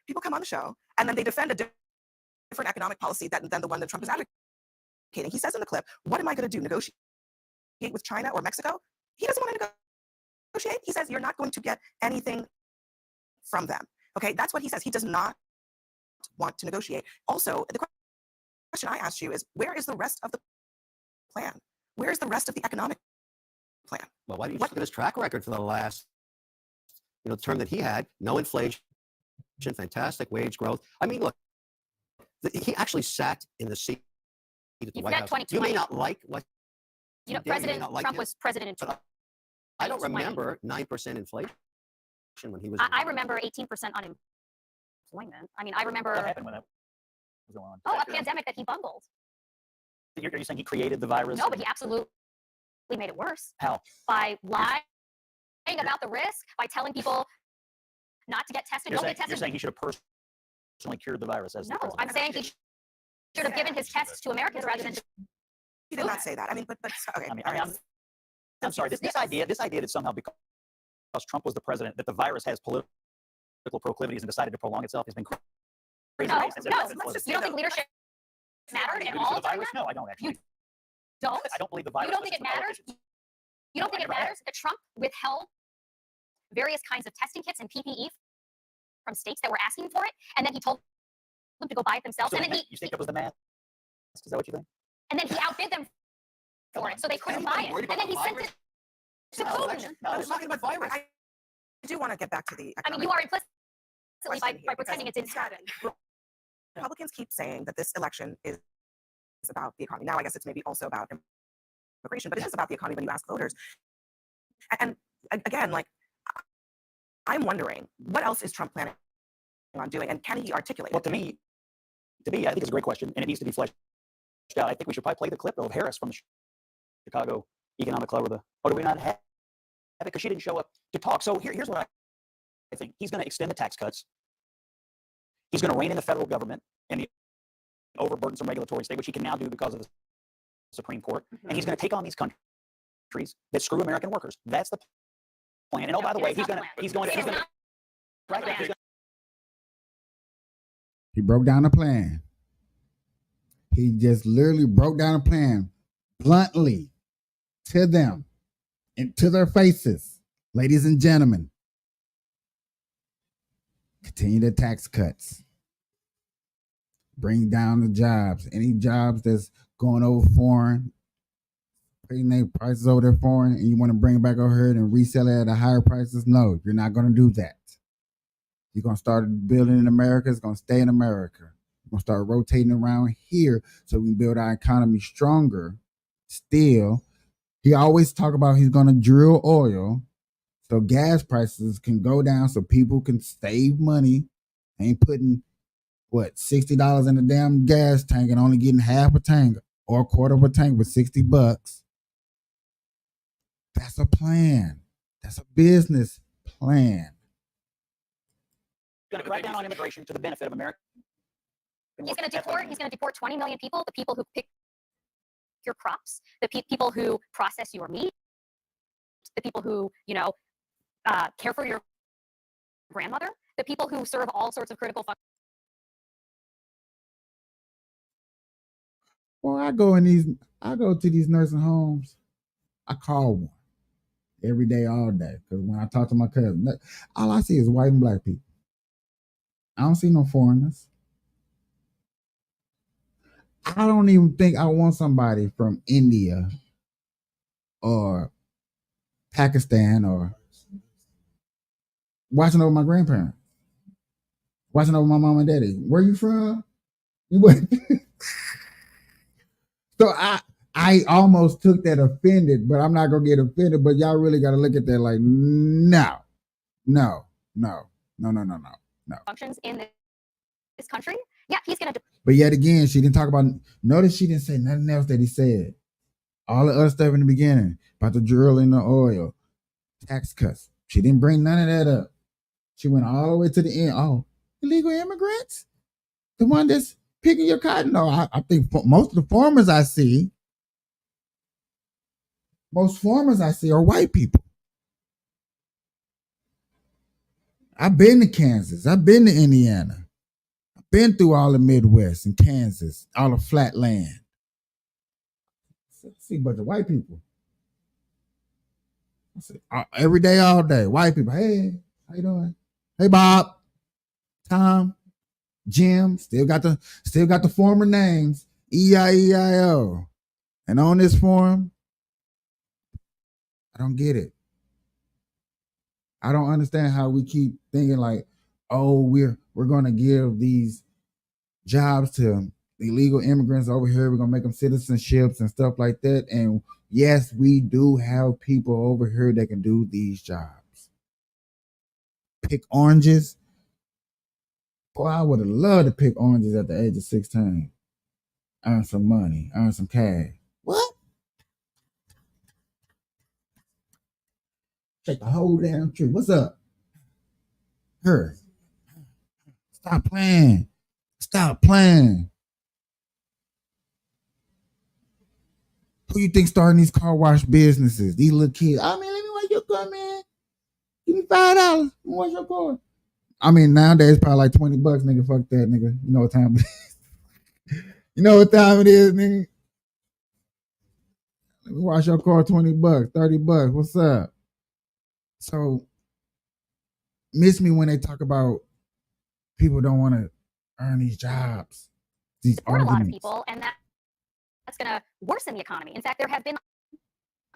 S5: People come on the show and then they defend a different economic policy than the one that Trump is advocating. He says in the clip, "What am I going to do? Negotiate with China or Mexico?" He doesn't want to negotiate. He says you're not going to get anything from them. Okay, that's what he says. He does not want to negotiate. Also, the question I asked you is, where is the rest of the plan? Where is the rest of the economic plan?
S8: Well, why do you
S5: What-
S8: just look at his track record for the last, term that he had? No inflation, fantastic wage growth. I mean, look, he actually sat in the seat at the
S7: You've
S8: White
S7: got
S8: House.
S7: 2020.
S8: You may not like what
S7: You know,
S8: he did, you may
S7: President
S8: not like
S7: Trump
S8: him,
S7: was president in
S8: but I don't
S7: 2020.
S8: remember 9% inflation when he was.
S7: I
S8: around.
S7: remember 18% unemployment. I mean, I
S4: What
S7: remember
S4: happened when that was going on?
S7: a pandemic that he bungled.
S4: Are you saying he created the virus?
S7: No, but he absolutely made it worse
S4: How?
S7: by lying about the risk, by telling people not to get tested.
S4: You're
S7: Don't get
S4: saying,
S7: tested.
S4: he should have personally cured the virus as the
S7: No,
S4: president.
S7: I'm saying he should have given his tests to Americans rather than.
S5: He did not say that. I mean, but okay.
S4: I mean,
S5: all right.
S4: I'm sorry. This idea that somehow because Trump was the president, that the virus has political proclivities and decided to prolong itself has been crazy.
S7: No,
S4: Since it
S7: no.
S4: wasn't.
S5: Let's
S7: You don't think leadership mattered at
S4: Leadership
S7: all
S4: of the
S7: during
S4: virus?
S7: that?
S4: No, I don't actually.
S7: You don't?
S4: I don't believe the virus.
S7: You don't
S4: was
S7: think it
S4: just the
S7: matters?
S4: politicians.
S7: You don't think
S4: I
S7: it
S4: never have.
S7: matters that Trump withheld various kinds of testing kits and PPE from states that were asking for it, and then he told them to go buy it themselves,
S4: So
S7: and then
S4: you think it was the mask? Is that what you think?
S7: he outbid them for it, so they couldn't buy
S8: Anybody
S7: it,
S8: worried
S7: and then
S8: about
S7: he
S8: the
S7: sent it
S8: virus?
S7: to
S8: No,
S7: Putin.
S8: election. No, I was talking about virus.
S5: I do want to get back to the.
S7: I mean, you are implicitly
S5: question
S7: by
S5: here,
S7: pretending it
S5: because
S7: didn't happen.
S5: Republicans keep saying that this election is about the economy. Now, I guess it's maybe also about immigration, but it is about the economy when you ask voters. And again, like, I'm wondering, what else is Trump planning on doing, and can he articulate?
S4: Well,
S5: it?
S4: to me, I think it's a great question, and it needs to be fleshed out. I think we should probably play the clip of Harris from the Chicago Economic Club, or do we not have it? Because she didn't show up to talk. So here's what I think. He's going to extend the tax cuts. He's going to rein in the federal government and the overburdensome regulatory state, which he can now do because of the Supreme Court. And he's going to take on these countries that screw American workers. That's the plan. And oh, by the way, he's going to. Right.
S3: He broke down the plan. He just literally broke down the plan bluntly to them and to their faces. Ladies and gentlemen, continue the tax cuts. Bring down the jobs. Any jobs that's going over foreign, paying their prices over there foreign, and you want to bring it back over here and resell it at a higher prices? No, you're not going to do that. You're going to start building in America. It's going to stay in America. We're going to start rotating around here so we can build our economy stronger. Still, he always talk about he's going to drill oil so gas prices can go down so people can save money. Ain't putting, $60 in a damn gas tank and only getting half a tank or a quarter of a tank with $60. That's a plan. That's a business plan.
S9: Going to crack down on immigration to the benefit of America.
S7: He's going to deport 20 million people, the people who pick your crops, the people who process your meat, the people who, care for your grandmother, the people who serve all sorts of critical functions.
S3: Well, I go to these nursing homes. I call one every day, all day. Because when I talk to my cousin, all I see is white and black people. I don't see no foreigners. I don't even think I want somebody from India or Pakistan or watching over my grandparents, watching over my mom and daddy. Where you from? So I almost took that offended, but I'm not gonna get offended. But y'all really got to look at that like, no.
S7: Functions in this country. Yeah, he's going to.
S3: But yet again, she didn't talk about. Notice she didn't say nothing else that he said. All the other stuff in the beginning about the drill and the oil, tax cuts. She didn't bring none of that up. She went all the way to the end. Oh, illegal immigrants, the one that's picking your cotton. No, I think most of the farmers I see are white people. I've been to Kansas. I've been to Indiana. I've been through all the Midwest and Kansas, all the flat land. I see a bunch of white people. I see, every day, all day, white people. Hey, how you doing? Hey, Bob, Tom, Jim. Still got the former names. EIEIO. And on this form, I don't get it. I don't understand how we keep thinking like, oh, we're gonna give these jobs to illegal immigrants over here. We're gonna make them citizenships and stuff like that. And yes, we do have people over here that can do these jobs. Pick oranges. Boy, I would have loved to pick oranges at the age of 16. Earn some money, earn some cash. What? Take the whole damn tree. What's up? Her. Stop playing. Stop playing. Who you think starting these car wash businesses? These little kids. I mean, let me wash your car, man. Give me $5. Wash your car. I mean, nowadays probably like $20, nigga. Fuck that, nigga. You know what time it is. You know what time it is, nigga. Let me wash your car, $20, $30. What's up? So, miss me when they talk about people don't want to earn these jobs. These
S7: For a lot of
S3: arguments.
S7: people, and that's going to worsen the economy. In fact, there have been,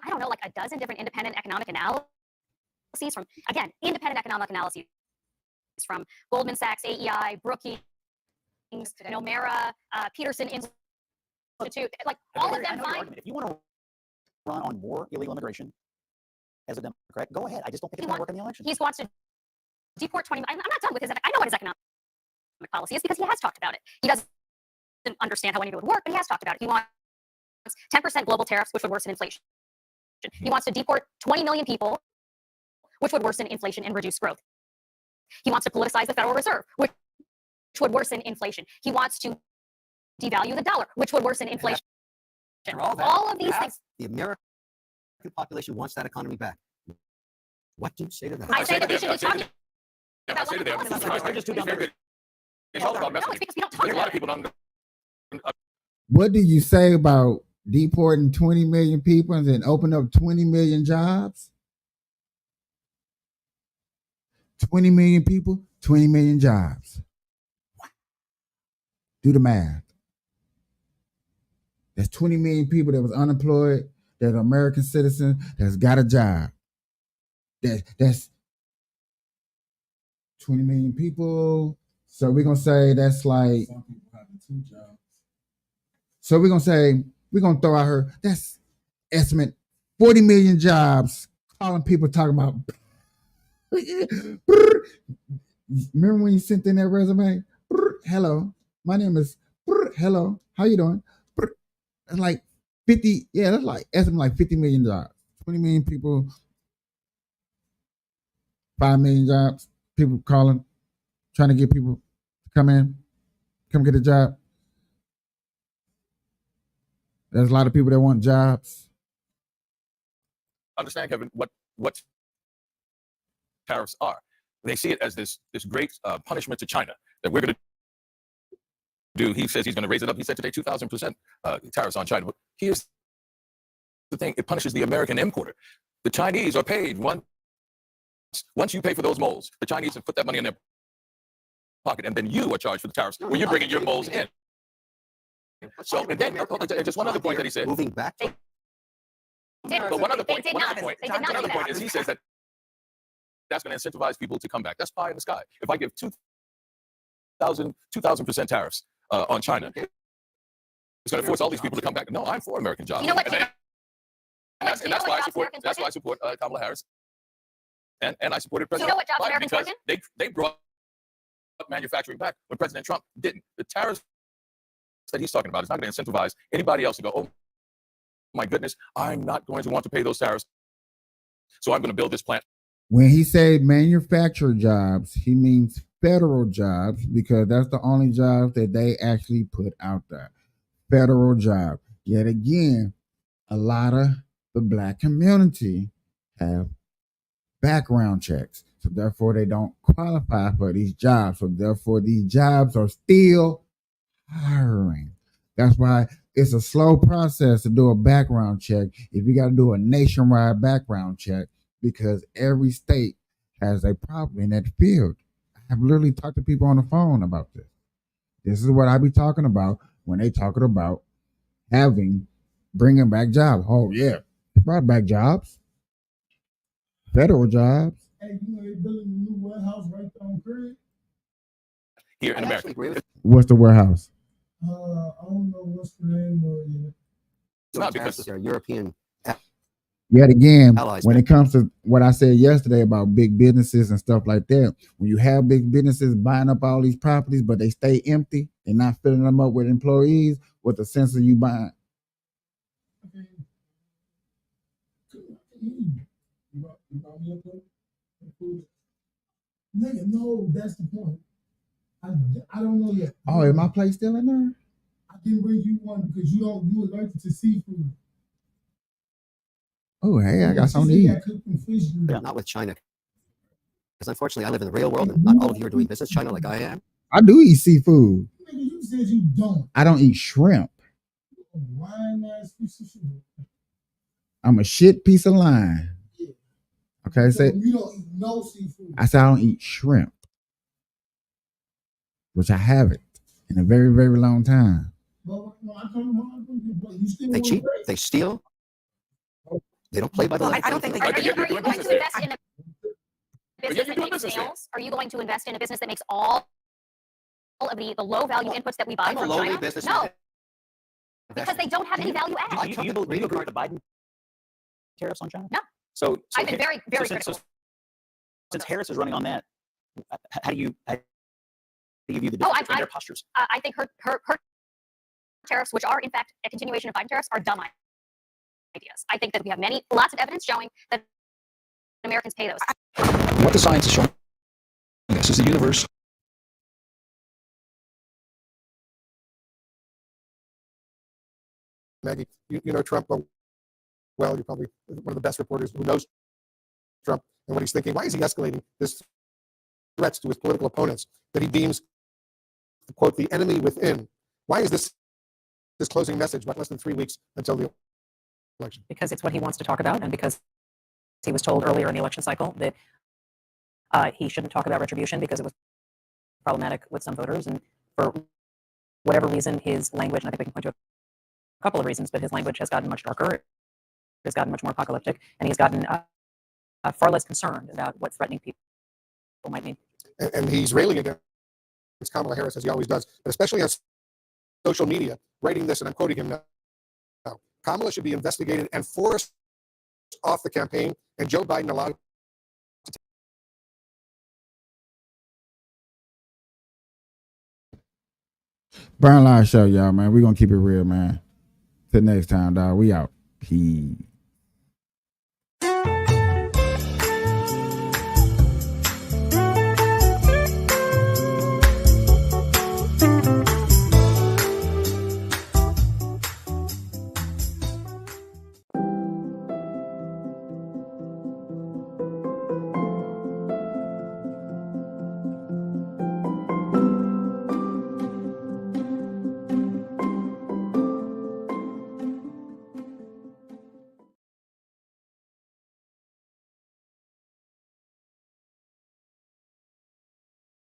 S7: I don't know, like a dozen different independent economic analyses from, again, independent economic analyses from Goldman Sachs, AEI, Brookings, Nomura, Peterson Institute, like all of them find.
S9: If you want to run on more illegal immigration as a Democrat, go ahead. I just don't think it's going to work in the election.
S7: He wants to deport 20. I'm not done with his. I know what his economic policy is because he has talked about it. He doesn't understand how any of it would work, but he has talked about it. He wants 10% global tariffs, which would worsen inflation. He wants to deport 20 million people, which would worsen inflation and reduce growth. He wants to politicize the Federal Reserve, which would worsen inflation. He wants to devalue the dollar, which would worsen inflation. All of these things.
S8: The American population wants that economy back. What do you say to that?
S7: I say that we should be talking about
S1: I say
S7: what
S1: to
S7: the
S1: them,
S7: policies are.
S9: They're just too dumb.
S1: It's all about
S7: No,
S1: messaging.
S7: it's because we don't
S1: I
S7: talk
S1: think a lot
S7: about
S1: of
S7: it.
S1: people don't.
S3: What do you say about deporting 20 million people and then open up 20 million jobs? 20 million people, 20 million jobs. Do the math. That's 20 million people that was unemployed, that's American citizen, that's got a job. That's 20 million people. So we're going to say that's like,
S6: Some people have 2 jobs.
S3: so we're going to say, we're going to throw out her, that's estimate 40 million jobs, calling people talking about, remember when you sent in that resume? Hello, my name is, hello, how you doing? That's like 50, yeah, that's like estimate like 50 million jobs. 20 million people 5 million jobs. People calling, trying to get people to come get a job. There's a lot of people that want jobs.
S1: Understand, Kevin, what tariffs are. They see it as this great punishment to China that we're going to do. He says he's going to raise it up. He said today 2,000% tariffs on China. But here's the thing: it punishes the American importer. The Chinese are paid once you pay for those molds. The Chinese have put that money in their pocket, and then you are charged for the tariffs when you're bringing your molds in. So, and then just one other point that he said.
S8: Moving back.
S1: But one other point.
S7: They did
S1: One
S7: not.
S1: other point.
S7: They did not
S1: Another
S7: do
S1: point
S7: that.
S1: is he says that that's going to incentivize people to come back. That's pie in the sky. If I give 2,000% tariffs on China, it's going to force all these people to come back. No, I'm for American jobs.
S7: You know what?
S1: And that's why I support.
S7: Americans
S1: That's why I support Kamala Harris, and I supported
S7: You
S1: President
S7: know what jobs
S1: Biden
S7: Americans
S1: because
S7: work in?
S1: they brought manufacturing back when President Trump didn't. The tariffs that he's talking about is not going to incentivize anybody else to go, oh my goodness, I'm not going to want to pay those tariffs, so I'm going to build this plant.
S3: When he said manufacturer jobs, he means federal jobs because that's the only jobs that they actually put out there. Federal job. Yet again, a lot of the Black community have background checks. So therefore, they don't qualify for these jobs. So therefore, these jobs are still hiring. That's why it's a slow process to do a background check if you got to do a nationwide background check because every state has a problem in that field. I've literally talked to people on the phone about this. This is what I be talking about when they talking about bringing back jobs. Oh yeah, they brought back jobs, federal jobs.
S10: Hey, you know, they're building a new warehouse right there on Craig.
S1: Here in
S8: I
S1: America.
S8: actually agree with
S3: What's the warehouse?
S10: I don't know what's the name of it.
S1: It's not because
S8: they're European.
S3: Yet again,
S8: Allies,
S3: when
S8: man.
S3: it comes to what I said yesterday about big businesses and stuff like that, when you have big businesses buying up all these properties, but they stay empty, they're not filling them up with employees, what's the sense of you buying?
S10: Okay. You brought me up there? Nigga, no, that's the point. I don't know yet.
S3: Oh, is my plate still in there?
S10: I didn't bring you one because you allergic to seafood.
S3: Oh, hey, I got
S10: You
S3: something to
S10: see
S3: eat.
S10: that cooking fish grease.
S8: Not with China. Because unfortunately, I live in the real world and not all of you are doing business China like I am.
S3: I do eat seafood.
S10: Nigga, you said you don't.
S3: I don't eat shrimp.
S10: Wine ass piece of shit.
S3: I'm a shit piece of line.
S10: Yeah.
S3: Okay,
S10: So
S3: say
S10: you don't eat no seafood.
S3: I said I don't eat shrimp, which I haven't in a very, very long time.
S10: But no, I told you, but you still
S8: They
S10: want
S8: cheat.
S10: to
S8: They steal. They don't play by the
S5: Well,
S8: letter.
S5: I don't think they
S7: Are
S5: do.
S7: you going to invest in a
S1: But
S7: business
S1: you're
S7: that
S1: doing
S7: makes
S1: business there.
S7: nails? Are you going to invest in a business that makes all of the low value inputs that we buy
S8: I'm a
S7: from
S8: lowly
S7: China?
S8: business.
S7: No, because they don't have any value add.
S8: I
S9: Do
S8: talk
S9: you
S8: about
S9: agree
S8: real
S9: with the Biden tariffs on China?
S7: No.
S9: So
S7: I've been very, very
S9: so
S7: critical.
S9: since Harris is running on that, how do you view the
S7: Oh,
S9: difference between their postures?
S7: I think her tariffs, which are in fact a continuation of Biden tariffs, are dumb ideas. I think that we have lots of evidence showing that Americans pay those.
S9: What the science is showing us is the universe.
S11: Maggie, you know Trump well. You're probably one of the best reporters who knows Trump and what he's thinking. Why is he escalating this threats to his political opponents that he deems, quote, the enemy within? Why is this closing message about less than 3 weeks until the election?
S5: Because it's what he wants to talk about, and because he was told earlier in the election cycle that he shouldn't talk about retribution because it was problematic with some voters, and for whatever reason, his language, and I think we can point to a couple of reasons, but his language has gotten much darker, it has gotten much more apocalyptic, and he's gotten far less concerned about what threatening people might mean.
S11: And he's railing against Kamala Harris, as he always does, but especially on social media, writing this, and I'm quoting him now. Kamala should be investigated and forced off the campaign, and Joe Biden allowed.
S3: Burn Live Show, y'all, man. We're going to keep it real, man. Till next time, dog. We out. Peace.